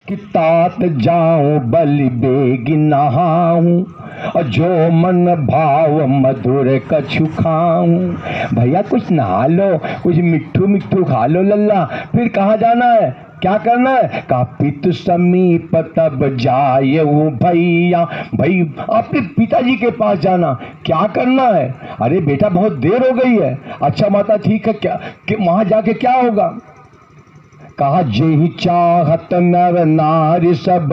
कि तात जाऊं बलि बेगी नहाऊं और जो मन भाव मधुर कछु खाऊं। भैया कुछ नहा लो, कुछ मिट्ठू मिट्ठू खा लो लल्ला, फिर कहाँ जाना है, क्या करना है? का पितु समीप तब जाए वो भैया, भाई अपने पिताजी के पास जाना, क्या करना है? अरे बेटा बहुत देर हो गई है। अच्छा माता ठीक है, क्या वहां जाके क्या होगा? कहा जेहि चाहत नर नारी सब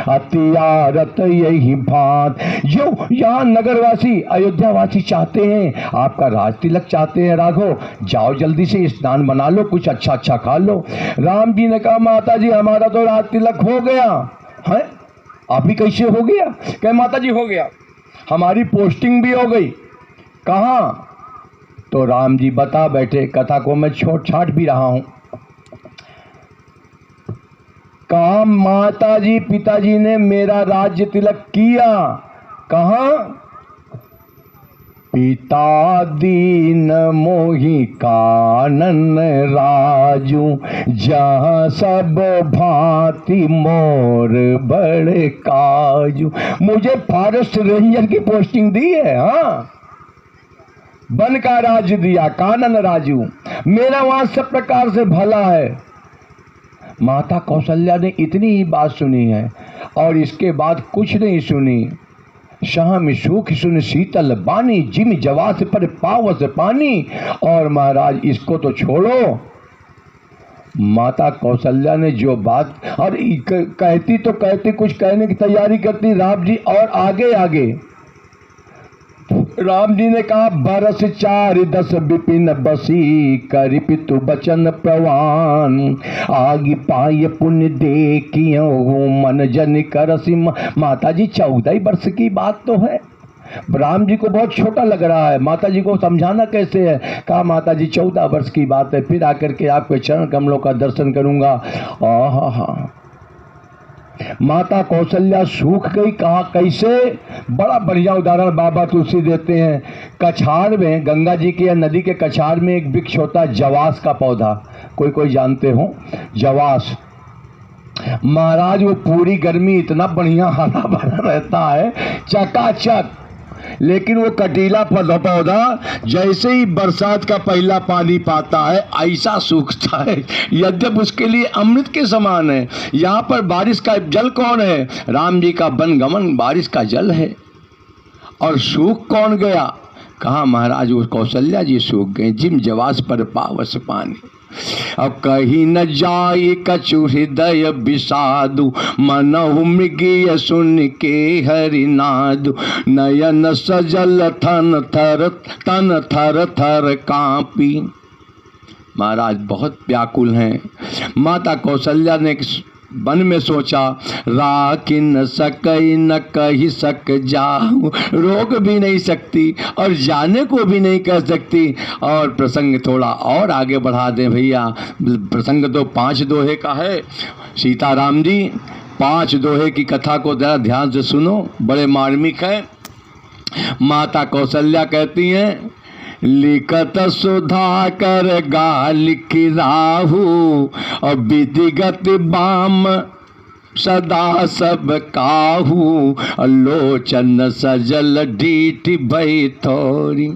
अतियारत यही भांत। जो यहाँ नगरवासी अयोध्यावासी चाहते हैं, आपका राज तिलक चाहते हैं राघव, जाओ जल्दी से स्नान बना लो, कुछ अच्छा अच्छा खा लो। राम जी ने कहा माता जी हमारा तो राज तिलक हो गया है। अभी कैसे हो गया? कहे माता जी हो गया, हमारी पोस्टिंग भी हो गई। कहाँ? तो राम जी बता बैठे, कथा को मैं छोट छाट भी रहा हूँ। कहा माता जी पिताजी ने मेरा राज्य तिलक किया। कहा? पिता दीन मोहि कानन राजू, जहाँ सब भांति मोर बड़े काजू। मुझे फॉरेस्ट रेंजर की पोस्टिंग दी है, हाँ, वन का राज्य दिया, कानन राजू, मेरा वहां सब प्रकार से भला है। माता कौशल्या ने इतनी ही बात सुनी है और इसके बाद कुछ नहीं सुनी। शाम सूख सुन शीतल बानी, जिम जवास पर पावस पानी। और महाराज इसको तो छोड़ो। माता कौशल्या ने जो बात और कहती तो कहती, कुछ कहने की तैयारी करती राम जी, और आगे आगे राम जी ने कहा बरस 4 10 विपिन बसी, करि पितु बचन प्रवान। आगे पाए पुण्य देखियो मन जन करसी। माता जी 14 वर्ष की बात तो है। राम जी को बहुत छोटा लग रहा है, माता जी को समझाना कैसे है? कहा माता जी 14 वर्ष की बात है, फिर आकर के आपके चरण कमलों का दर्शन करूंगा। आहा, माता कौशल्या सूख गई। कहा कैसे? बड़ा बढ़िया उदाहरण बाबा तुलसी देते हैं। कछाड़ में, गंगा जी के या नदी के कछाड़ में एक वृक्ष होता है, जवास का पौधा, कोई कोई जानते हो जवास। महाराज वो पूरी गर्मी इतना बढ़िया हरा भरा रहता है, चकाचक, लेकिन वो कटीला पौधा जैसे ही बरसात का पहला पानी पाता है ऐसा सूखता है, यद्यप उसके लिए अमृत के समान है। यहाँ पर बारिश का जल कौन है? राम जी का वनगमन बारिश का जल है। और सूख कौन गया? कहा महाराज वो कौशल्या जी सूख गए, जिम जवास पर पावस पानी। अब कहीं न जाए कछु हृदय विषादु, मनहु मृगीय सुन के हरिनादु। नयन सजल तन थर थर कांपी। महाराज बहुत व्याकुल हैं। माता कौशल्या ने मन में सोचा राखी न सकई न कही सक जाऊं, रोक भी नहीं सकती और जाने को भी नहीं कह सकती। और प्रसंग थोड़ा और आगे बढ़ा दें भैया, प्रसंग तो 5 दोहे का है। सीताराम जी 5 दोहे की कथा को जरा ध्यान से सुनो, बड़े मार्मिक है। माता कौशल्या कहती हैं लिखत सुधा कर गा लिखी राहु, और विधिगत बाम सदा सब काहू, लोचन सजल डीठ भई थोरी।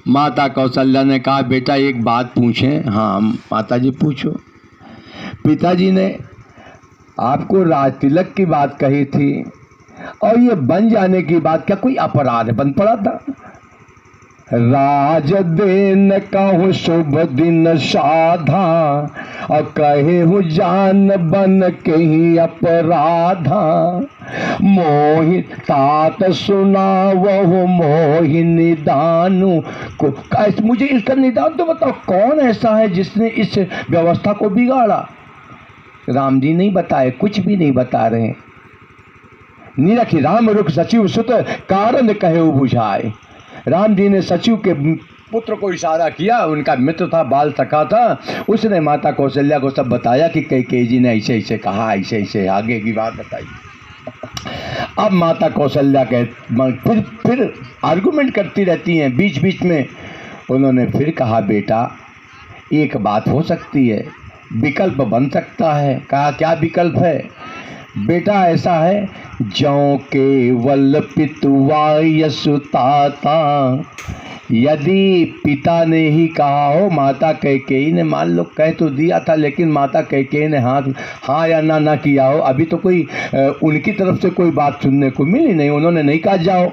माता कौशल्या ने कहा बेटा एक बात पूछें? हाँ माता जी पूछो। पिताजी ने आपको राज तिलक की बात कही थी और ये बन जाने की बात, क्या कोई अपराध बन पड़ा था? राज देन कहूँ शुभ दिन साधा, और कहे हूँ जान बन के ही अपराधा। मोहि तात सुना वह मोहि निदानु को। मुझे इसका निदान तो बताओ, कौन ऐसा है जिसने इस व्यवस्था को बिगाड़ा? राम जी नहीं बताए, कुछ भी नहीं बता रहे। निरखी राम रुख सचिव सुत, कारण कहे बुझाए। राम जी ने सचिव के पुत्र को इशारा किया, उनका मित्र था, बाल सखा था, उसने माता कौशल्या को सब बताया कि कैकेयी जी ने ऐसे ऐसे कहा, ऐसे ऐसे आगे की बात बताई। अब माता कौशल्या के फिर आर्गुमेंट करती रहती हैं बीच बीच में। उन्होंने फिर कहा बेटा एक बात हो सकती है, विकल्प बन सकता है। कहा क्या विकल्प है? बेटा ऐसा है, जौ केवल पितुआ यशुताता, यदि पिता ने ही कहा हो, माता कैकेयी ने मान लो कह तो दिया था, लेकिन माता कैकेयी ने हाँ या ना किया हो, अभी तो कोई उनकी तरफ से कोई बात सुनने को मिली नहीं, उन्होंने नहीं कहा जाओ।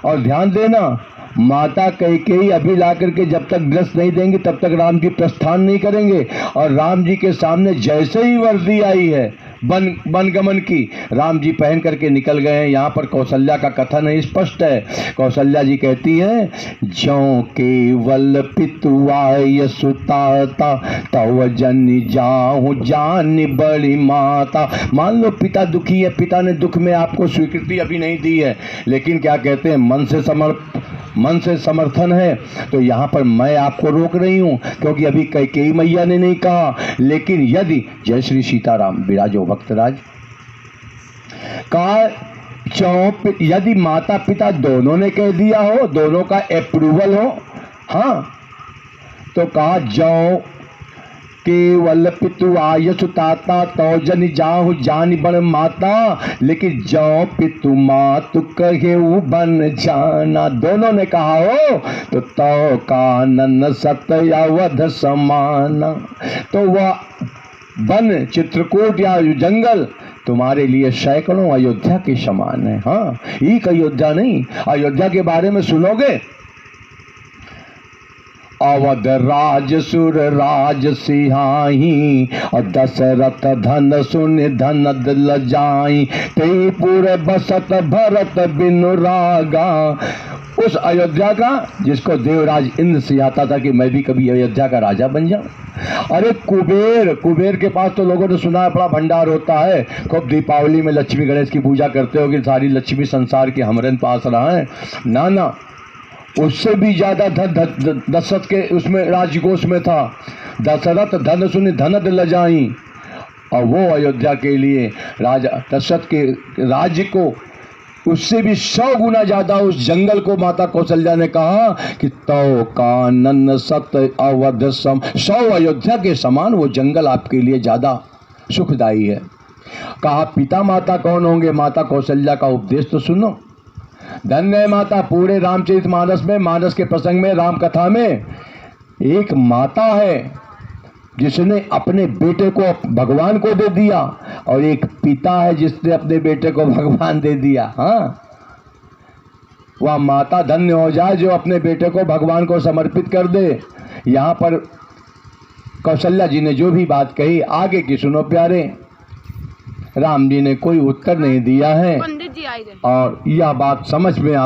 और ध्यान देना, माता कैकेयी अभी ला करके जब तक ग्रस नहीं देंगी तब तक राम जी प्रस्थान नहीं करेंगे। और राम जी के सामने जैसे ही वर्दी आई है वनगमन की, राम जी पहन करके निकल गए हैं। यहाँ पर कौशल्या का कथन है, स्पष्ट है। कौशल्या जी कहती हैं, जौ केवल पितुआ यशुताता, तव जनि जाहु जानि बड़ी माता। मान लो पिता दुखी है, पिता ने दुख में आपको स्वीकृति अभी नहीं दी है, लेकिन क्या कहते हैं, मन से समर्थन है। तो यहाँ पर मैं आपको रोक रही हूँ क्योंकि अभी कैकेयी मैया ने नहीं कहा, लेकिन यदि जय श्री सीताराम विराजो भक्तराज कहा, यदि माता पिता दोनों ने कह दिया हो, दोनों का अप्रूवल हो, हाँ, तो कहा जौ केवल पितुआ यशुताता, तो जनि जाहु जानि बड़ माता, लेकिन जौ पितु मातु कहेउ बन जाना, दोनों ने कहा हो तो तौ कानन सत्य अवध समाना। तो वह वन चित्रकूट या जंगल तुम्हारे लिए सैकड़ों अयोध्या के समान है। हाँ, एक अयोध्या नहीं, अयोध्या के बारे में सुनोगे, अवध राज सुर राज सिहाही, और दशरथ धन सुन धन दिल जाई, ते पूरे बसत भरत बिनु रागा। उस अयोध्या का जिसको देवराज इंद्र से आता था कि मैं भी कभी अयोध्या का राजा बन जाऊं। अरे कुबेर के पास तो लोगों ने सुना है बड़ा भंडार होता है, खूब दीपावली में लक्ष्मी गणेश की पूजा करते हो कि सारी लक्ष्मी संसार के हमरे पास रहा है। ना, उससे भी ज्यादा धन दशरथ के उसमें राजकोष में था। दशरथ धन सुनि धन दिल जाई, और वो अयोध्या के लिए राजा दशरथ के राज्य को उससे भी 100 गुना ज्यादा उस जंगल को माता कौशल्या ने कहा कि तो कानन सत अवध सम, 100 अयोध्या के समान वो जंगल आपके लिए ज्यादा सुखदायी है। कहा पिता माता कौन होंगे? माता कौशल्या का उपदेश तो सुनो। धन्य है माता, पूरे रामचरितमानस में, मानस के प्रसंग में, राम कथा में एक माता है जिसने अपने बेटे को भगवान को दे दिया, और एक पिता है जिसने अपने बेटे को भगवान दे दिया। हाँ, वह माता धन्य हो जाए जो अपने बेटे को भगवान को समर्पित कर दे। यहाँ पर कौशल्या जी ने जो भी बात कही, आगे की सुनो प्यारे। राम जी ने कोई उत्तर नहीं दिया है, और यह बात समझ में आती